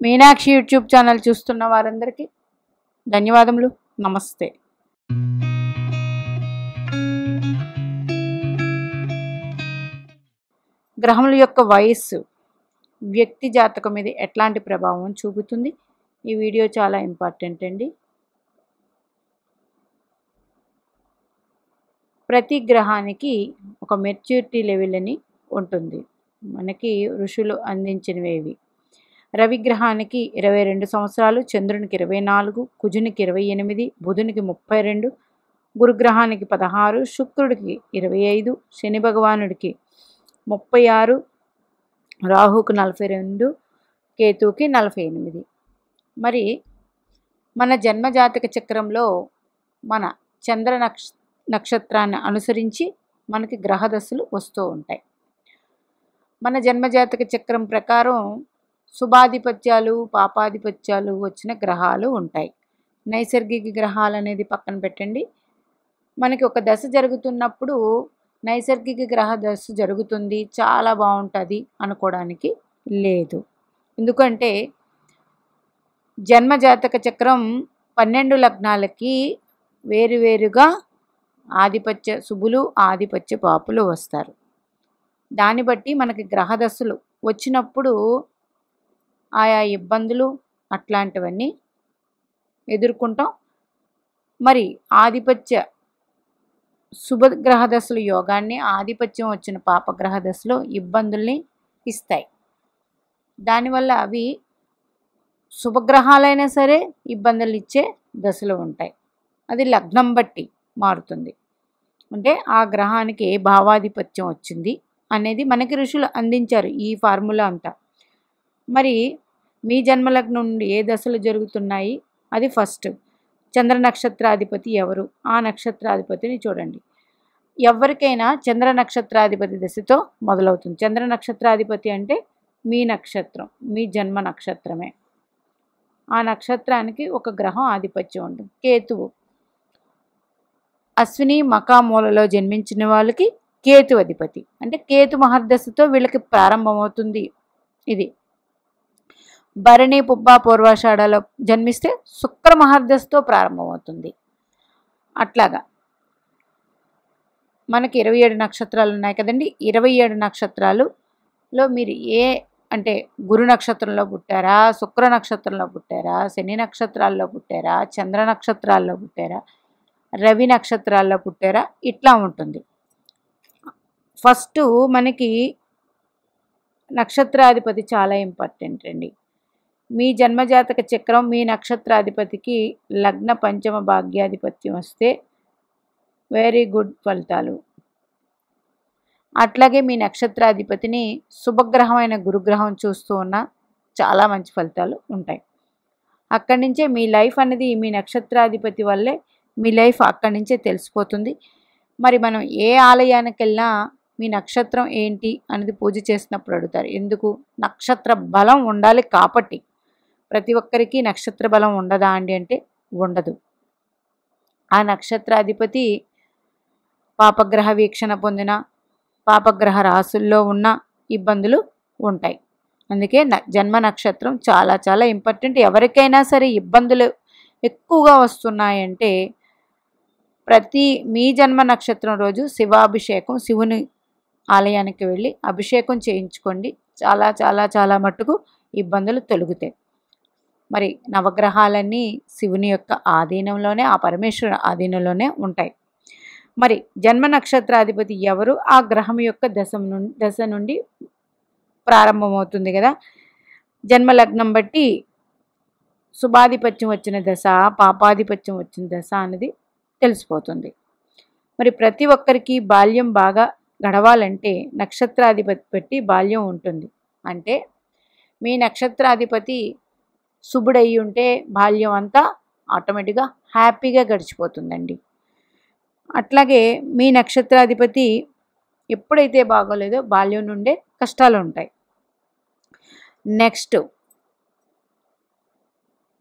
Meenakshi YouTube channel చూస్తున్న వారందరికీ ధన్యవాదములు. నమస్తే. గ్రహముల యొక్క వయస్సు వ్యక్తి జాతకం మీద ఎట్లాంటి ప్రభావం చూపుతుంది? ఈ వీడియో చాలా ఇంపార్టెంట్ అండి. ప్రతి గ్రహానికి ఒక మెచ్యూరిటీ లెవెల్ అని ఉంటుంది. మనకి ఋషులు అందించినవి. రవి గ్రహానికి 22 సంవత్సరాలు, చంద్రునికి 24, కుజునికి 28, బుధునికి 32, గురుగ్రహానికి 16, శుక్రుడికి 25, శని భగవానుడికి 36, రాహుకు 42, కేతువుకి 48. మరి మన జన్మజాతక చక్రంలో మన చంద్ర నక్షత్రాన్ని అనుసరించి మనకి గ్రహదశలు వస్తూ ఉంటాయి. మన జన్మజాతక చక్రం ప్రకారం శుభాధిపత్యాలు, పాపాధిపత్యాలు వచ్చిన గ్రహాలు ఉంటాయి. నైసర్గిక గ్రహాలు అనేది పక్కన పెట్టండి. మనకి ఒక దశ జరుగుతున్నప్పుడు నైసర్గిక గ్రహ దశ జరుగుతుంది, చాలా బాగుంటుంది అనుకోవడానికి లేదు. ఎందుకంటే జన్మజాతక చక్రం 12 లగ్నాలకి వేరువేరుగా ఆధిపత్య శుభులు, ఆధిపత్య పాపులు వస్తారు. దాన్ని బట్టి మనకి గ్రహదశలు వచ్చినప్పుడు ఆయా ఇబ్బందులు అట్లాంటివన్నీ ఎదుర్కొంటాం. మరి ఆధిపత్య శుభగ్రహ దశలు యోగాన్ని, ఆధిపత్యం వచ్చిన పాపగ్రహ దశలో ఇబ్బందుల్ని ఇస్తాయి. దానివల్ల అవి శుభగ్రహాలైనా సరే ఇబ్బందులు ఇచ్చే దశలు ఉంటాయి. అది లగ్నం బట్టి మారుతుంది. అంటే ఆ గ్రహానికి ఏ భావాధిపత్యం వచ్చింది అనేది మనకి ఋషులు అందించారు ఈ ఫార్ములా అంతా. మరి మీ జన్మలగ్నం నుండి ఏ దశలు జరుగుతున్నాయి? అది ఫస్ట్ చంద్ర నక్షత్రాధిపతి ఎవరు, ఆ నక్షత్రాధిపతిని చూడండి. ఎవరికైనా చంద్ర నక్షత్రాధిపతి దశతో మొదలవుతుంది. చంద్ర నక్షత్రాధిపతి అంటే మీ నక్షత్రం, మీ జన్మ నక్షత్రమే. ఆ నక్షత్రానికి ఒక గ్రహం ఆధిపత్యం ఉంటుంది. కేతువు అశ్విని మఖామూలలో జన్మించిన వాళ్ళకి కేతు అధిపతి. అంటే కేతు మహర్దశతో వీళ్ళకి ప్రారంభమవుతుంది. ఇది భరణి పుబ్బ పూర్వాషాఢలో జన్మిస్తే శుక్ర మహర్దశతో ప్రారంభమవుతుంది. అట్లాగా మనకి 27 నక్షత్రాలు ఉన్నాయి కదండి. 27 నక్షత్రాలులో మీరు అంటే గురు నక్షత్రంలో పుట్టారా, శుక్ర నక్షత్రంలో పుట్టారా, శని నక్షత్రాల్లో పుట్టారా, చంద్ర నక్షత్రాల్లో పుట్టారా, రవి నక్షత్రాల్లో పుట్టారా, ఇట్లా ఉంటుంది. ఫస్ట్ మనకి నక్షత్రాధిపతి చాలా ఇంపార్టెంట్ అండి. మీ జన్మజాతక చక్రం మీ నక్షత్రాధిపతికి లగ్న పంచమ భాగ్యాధిపత్యం వస్తే వెరీ గుడ్ ఫలితాలు. అట్లాగే మీ నక్షత్రాధిపతిని శుభగ్రహమైన గురుగ్రహం చూస్తూ ఉన్న చాలా మంచి ఫలితాలు ఉంటాయి. అక్కడి నుంచే మీ లైఫ్ అనేది మీ నక్షత్రాధిపతి వల్లే మీ లైఫ్ అక్కడి నుంచే తెలిసిపోతుంది. మరి మనం ఏ ఆలయానికి వెళ్ళినా మీ నక్షత్రం ఏంటి అనేది పూజ చేసినప్పుడు అడుగుతారు. ఎందుకు? నక్షత్ర బలం ఉండాలి కాబట్టి. ప్రతి ఒక్కరికి నక్షత్ర బలం ఉండదా అండి అంటే ఉండదు. ఆ నక్షత్రాధిపతి పాపగ్రహ వీక్షణ పొందిన, పాపగ్రహ రాసుల్లో ఉన్న ఇబ్బందులు ఉంటాయి. అందుకే జన్మ నక్షత్రం చాలా చాలా ఇంపార్టెంట్. ఎవరికైనా సరే ఇబ్బందులు ఎక్కువగా వస్తున్నాయంటే మీ జన్మ నక్షత్రం రోజు శివాభిషేకం, శివుని ఆలయానికి వెళ్ళి అభిషేకం చేయించుకోండి. చాలా చాలా చాలా మట్టుకు ఇబ్బందులు తొలగుతాయి. మరి నవగ్రహాలన్నీ శివుని యొక్క ఆధీనంలోనే, ఆ పరమేశ్వరుని ఆధీనంలోనే ఉంటాయి. మరి జన్మ నక్షత్రాధిపతి ఎవరు? ఆ గ్రహం యొక్క దశ నుండి ప్రారంభమవుతుంది కదా. జన్మలగ్నం బట్టి శుభాధిపత్యం వచ్చిన దశ, పాపాధిపత్యం వచ్చిన దశ అనేది తెలిసిపోతుంది. మరి ప్రతి ఒక్కరికి బాల్యం బాగా గడవాలంటే నక్షత్రాధిపతి బట్టి బాల్యం ఉంటుంది. అంటే మీ నక్షత్రాధిపతి శుభుడయ్యి ఉంటే బాల్యం అంతా ఆటోమేటిక్గా హ్యాపీగా గడిచిపోతుందండి. అట్లాగే మీ నక్షత్రాధిపతి ఎప్పుడైతే బాగోలేదో బాల్యం నుండే కష్టాలు ఉంటాయి. నెక్స్ట్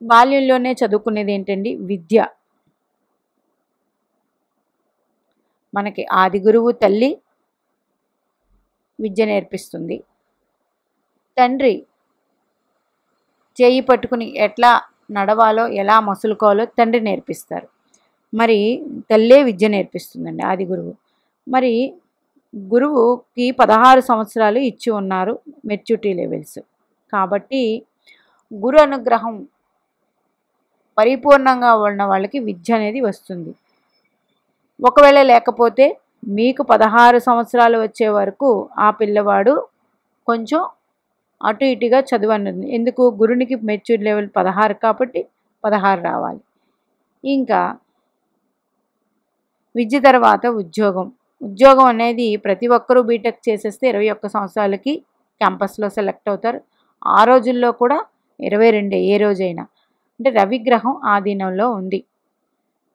బాల్యంలోనే చదువుకునేది ఏంటండి? విద్య. మనకి ఆది గురువు తల్లి విద్య నేర్పిస్తుంది. తండ్రి చేయి పట్టుకుని ఎట్లా నడవాలో ఎలా మసులుకోవాలో తండ్రి నేర్పిస్తారు. మరి తల్లే విద్య నేర్పిస్తుందండి ఆది గురువు. మరి గురువుకి 16 సంవత్సరాలు ఇచ్చి ఉన్నారు మెచ్యూరిటీ లెవెల్స్. కాబట్టి గురు అనుగ్రహం పరిపూర్ణంగా ఉన్న వాళ్ళకి విద్య అనేది వస్తుంది. ఒకవేళ లేకపోతే మీకు 16 సంవత్సరాలు వచ్చే వరకు ఆ పిల్లవాడు కొంచెం అటు ఇటుగా చదువు అన్నది. ఎందుకు? గురునికి మెచ్యూర్ లెవెల్ 16 కాబట్టి 16 రావాలి. ఇంకా విద్య తర్వాత ఉద్యోగం అనేది ప్రతి ఒక్కరూ బీటెక్ చేసేస్తే 21 సంవత్సరాలకి క్యాంపస్లో సెలెక్ట్ అవుతారు. ఆ రోజుల్లో కూడా 22 ఏ రోజైనా. అంటే రవిగ్రహం ఆధీనంలో ఉంది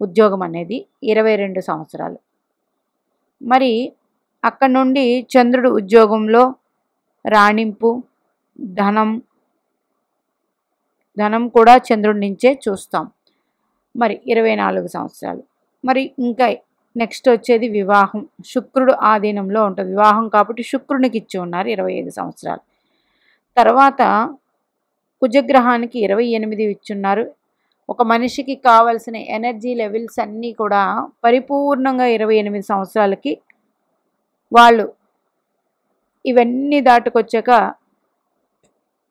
ఉద్యోగం అనేది 22 సంవత్సరాలు. మరి అక్కడ నుండి చంద్రుడు ఉద్యోగంలో రాణింపు, ధనం కూడా చంద్రుడి నుంచే చూస్తాం. మరి 24 సంవత్సరాలు. మరి ఇంకా నెక్స్ట్ వచ్చేది వివాహం. శుక్రుడు ఆధీనంలో ఉంటుంది వివాహం కాబట్టి శుక్రునికి ఇచ్చి ఉన్నారు 25 సంవత్సరాలు. తర్వాత కుజగ్రహానికి 28 ఇచ్చున్నారు. ఒక మనిషికి కావలసిన ఎనర్జీ లెవెల్స్ అన్నీ కూడా పరిపూర్ణంగా 28 సంవత్సరాలకి వాళ్ళు ఇవన్నీ దాటుకొచ్చాక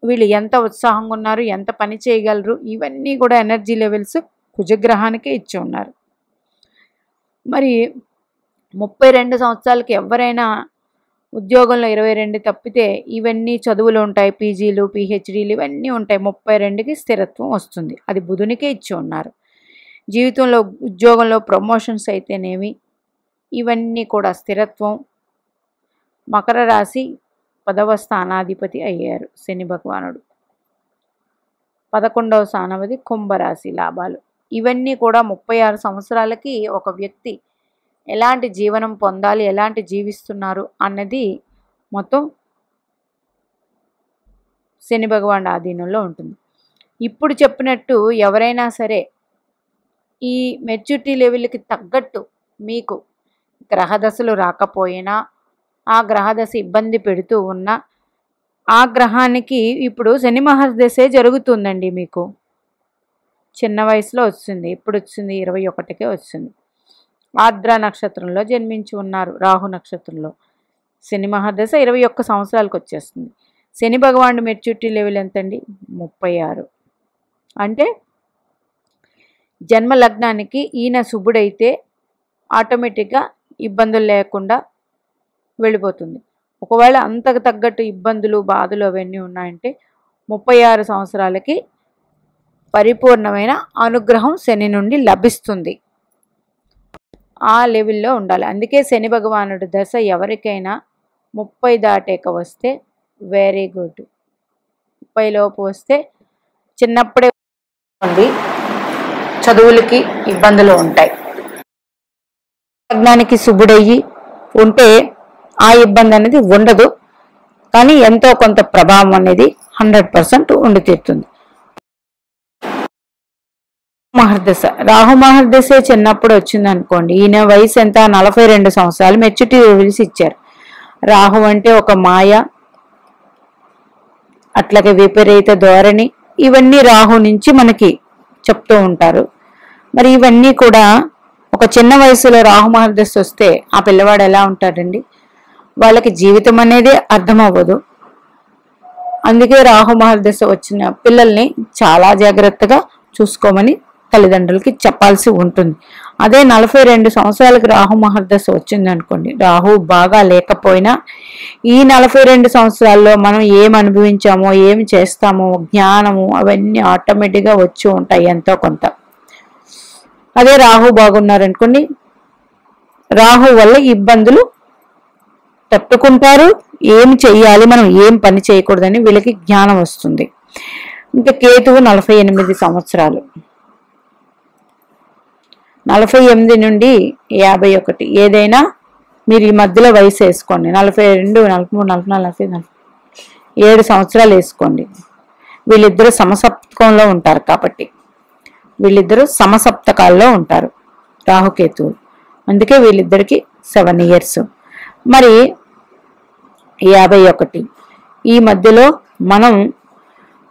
వీళ్ళు ఎంత ఉత్సాహంగా ఉన్నారు, ఎంత పని చేయగలరు, ఇవన్నీ కూడా ఎనర్జీ లెవెల్స్ కుజగ్రహానికే ఇచ్చి ఉన్నారు. మరి 32 సంవత్సరాలకి ఎవరైనా ఉద్యోగంలో 22 తప్పితే ఇవన్నీ చదువులు ఉంటాయి, పీజీలు, పిహెచ్డీలు ఇవన్నీ ఉంటాయి. 32కి స్థిరత్వం వస్తుంది. అది బుధునికే ఇచ్చి ఉన్నారు. జీవితంలో ఉద్యోగంలో ప్రమోషన్స్ అయితేనేమి ఇవన్నీ కూడా స్థిరత్వం. మకర రాశి 10వ స్థానాధిపతి అయ్యారు శని భగవానుడు. 11వ స్థానాధిపతి కుంభరాశి లాభాలు. ఇవన్నీ కూడా 36 సంవత్సరాలకి ఒక వ్యక్తి ఎలాంటి జీవనం పొందాలి, ఎలాంటి జీవిస్తున్నారు అన్నది మొత్తం శని భగవాన్ ఆధీనంలో ఉంటుంది. ఇప్పుడు చెప్పినట్టు ఎవరైనా సరే ఈ మెచ్యూరిటీ లెవెల్కి తగ్గట్టు మీకు గ్రహదశలు రాకపోయినా, ఆ గ్రహదశ ఇబ్బంది పెడుతూ ఉన్నా, ఆ గ్రహానికి ఇప్పుడు శని మహర్దశే జరుగుతుందండి. మీకు చిన్న వయసులో వచ్చింది, ఇప్పుడు వచ్చింది 21కే వచ్చింది. ఆర్ద్ర నక్షత్రంలో జన్మించి ఉన్నారు, రాహు నక్షత్రంలో. శని మహర్దశ 21 సంవత్సరాలకు వచ్చేస్తుంది. శని భగవానుడు మెచ్యూరిటీ లెవెల్ ఎంతండి? 36. అంటే జన్మ లగ్నానికి ఈయన శుభుడైతే ఆటోమేటిక్గా ఇబ్బందులు లేకుండా వెళ్ళిపోతుంది. ఒకవేళ అంతకు తగ్గట్టు ఇబ్బందులు, బాధలు అవన్నీ ఉన్నాయంటే 36 సంవత్సరాలకి పరిపూర్ణమైన అనుగ్రహం శని నుండి లభిస్తుంది. ఆ లెవెల్లో ఉండాలి. అందుకే శని భగవానుడి దశ ఎవరికైనా 30 దాటాక వస్తే వెరీ గుడ్. 30 లోపు వస్తే చిన్నప్పుడే చదువులకి ఇబ్బందులు ఉంటాయి. లగ్నానికి శుభుడయ్యి ఉంటే ఆ ఇబ్బంది అనేది ఉండదు, కానీ ఎంతో కొంత ప్రభావం అనేది 100% ఉండి తీరుతుంది. మహర్దశ, రాహు మహర్దశే చిన్నప్పుడు వచ్చింది అనుకోండి. ఈయన వయసు ఎంత? 42 సంవత్సరాలు. మెచ్యూరిటీ లెవెల్స్ ఇచ్చారు. రాహు అంటే ఒక మాయ, అట్లాగే విపరీత ధోరణి, ఇవన్నీ రాహు నుంచి మనకి చెప్తూ ఉంటారు. మరి ఇవన్నీ కూడా ఒక చిన్న వయసులో రాహు మహర్దశ వస్తే ఆ పిల్లవాడు ఎలా ఉంటాడండి? వాళ్ళకి జీవితం అనేది అర్థం అవ్వదు. అందుకే రాహు మహర్దశ వచ్చిన పిల్లల్ని చాలా జాగ్రత్తగా చూసుకోమని తల్లిదండ్రులకి చెప్పాల్సి ఉంటుంది. అదే 42 సంవత్సరాలకి రాహు మహర్దశ వచ్చిందనుకోండి, రాహు బాగా లేకపోయినా ఈ 42 సంవత్సరాల్లో మనం ఏం అనుభవించామో, ఏం చేస్తామో, జ్ఞానము అవన్నీ ఆటోమేటిక్గా వచ్చి ఉంటాయి ఎంతో కొంత. అదే రాహు బాగున్నారనుకోండి, రాహు వల్ల ఇబ్బందులు తట్టుకుంటారు. ఏం చెయ్యాలి, మనం ఏం పని చేయకూడదని వీళ్ళకి జ్ఞానం వస్తుంది. ఇంకా కేతువు 48 సంవత్సరాలు. 48 నుండి 51 ఏదైనా మీరు ఈ మధ్యలో వయసు వేసుకోండి. 42, 43, 44, 45, 47 సంవత్సరాలు వేసుకోండి. వీళ్ళిద్దరూ సమసప్తకంలో ఉంటారు కాబట్టి వీళ్ళిద్దరూ సమసప్తకాల్లో ఉంటారు రాహుకేతువులు. అందుకే వీళ్ళిద్దరికి 7 years. మరి 51 ఈ మధ్యలో మనం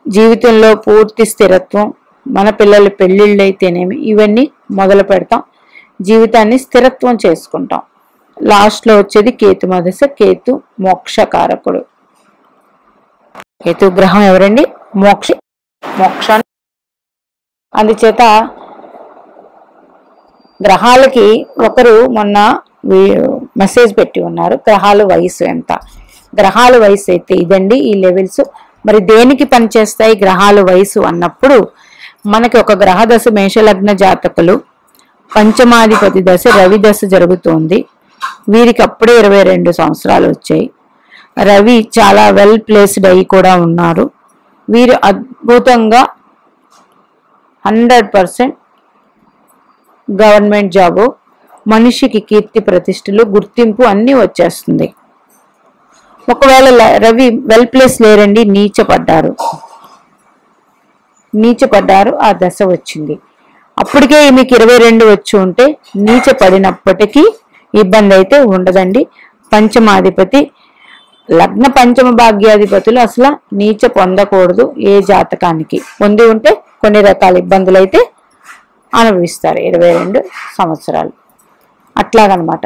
జీవితంలో పూర్తి స్థిరత్వం, మన పిల్లల పెళ్ళిళ్ళు అయితేనేమి ఇవన్నీ మొదలు పెడతాం, జీవితాన్ని స్థిరత్వం చేసుకుంటాం. లాస్ట్లో వచ్చేది కేతు దశ. కేతు మోక్షకారకుడు. కేతు గ్రహం ఎవరండి? మోక్షాన్ని. అందుచేత గ్రహాలకి ఒకరు మొన్న మెసేజ్ పెట్టి ఉన్నారు, గ్రహాల వయసు ఎంత. గ్రహాల వయసు అయితే ఇదండి, ఈ లెవెల్స్. మరి దేనికి పనిచేస్తాయి గ్రహాల వయసు అన్నప్పుడు, మనకి ఒక గ్రహ దశ మేషలగ్న జాతకులు, పంచమాధిపతి దశ రవి దశ జరుగుతోంది. వీరికి అప్పుడే 22 సంవత్సరాలు వచ్చాయి. రవి చాలా వెల్ ప్లేస్డ్ అయి కూడా ఉన్నారు. వీరు అద్భుతంగా 100% గవర్నమెంట్ జాబు, మనిషికి కీర్తి ప్రతిష్టలు, గుర్తింపు అన్నీ వచ్చేస్తుంది. ఒకవేళ రవి వెల్ ప్లేస్ లేరండి, నీచపడ్డారు, ఆ దశ వచ్చింది. అప్పటికే మీకు 22 వచ్చి ఉంటే నీచ పడినప్పటికీ ఇబ్బంది అయితే ఉండదండి. పంచమాధిపతి, లగ్న పంచమ భాగ్యాధిపతులు అసలు నీచ పొందకూడదు. ఏ జాతకానికి పొంది ఉంటే కొన్ని రకాల ఇబ్బందులు అయితే అనుభవిస్తారు 22 సంవత్సరాలు. అట్లాగనమాట.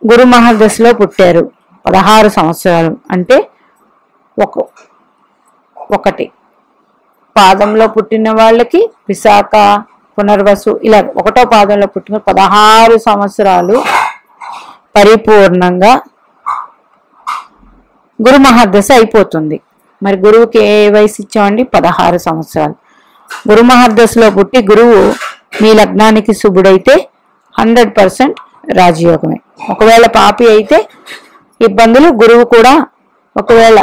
గురు మహర్దశలో పుట్టారు, 16 సంవత్సరాలు. అంటే ఒకటి పాదంలో పుట్టిన వాళ్ళకి విశాఖ, పునర్వసు, ఇలా 1వ పాదంలో పుట్టిన 16 సంవత్సరాలు పరిపూర్ణంగా గురు మహర్దశ అయిపోతుంది. మరి గురువుకి ఏ వయసు ఇచ్చామండి? 16 సంవత్సరాలు. గురు మహర్దశలో పుట్టి గురువు మీ లగ్నానికి శుభుడైతే 100% రాజయోగమే. ఒకవేళ పాపి అయితే ఇబ్బందులు. గురువు కూడా ఒకవేళ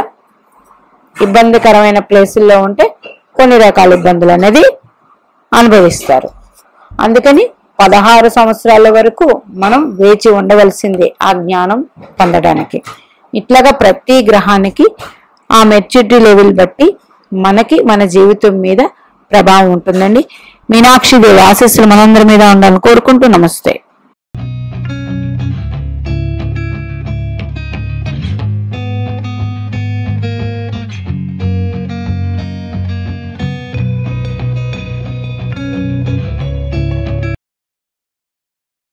ఇబ్బందికరమైన ప్లేసుల్లో ఉంటే కొన్ని రకాల ఇబ్బందులు అనేది అనుభవిస్తారు. అందుకని 16 సంవత్సరాల వరకు మనం వేచి ఉండవలసిందే ఆ జ్ఞానం పొందడానికి. ఇట్లాగా ప్రతి గ్రహానికి ఆ మెచ్యూరిటీ లెవెల్ బట్టి మనకి మన జీవితం మీద ప్రభావం ఉంటుందండి. మీనాక్షి దేవి ఆశీస్సులు మనందరి మీద ఉండాలని కోరుకుంటూ నమస్తే.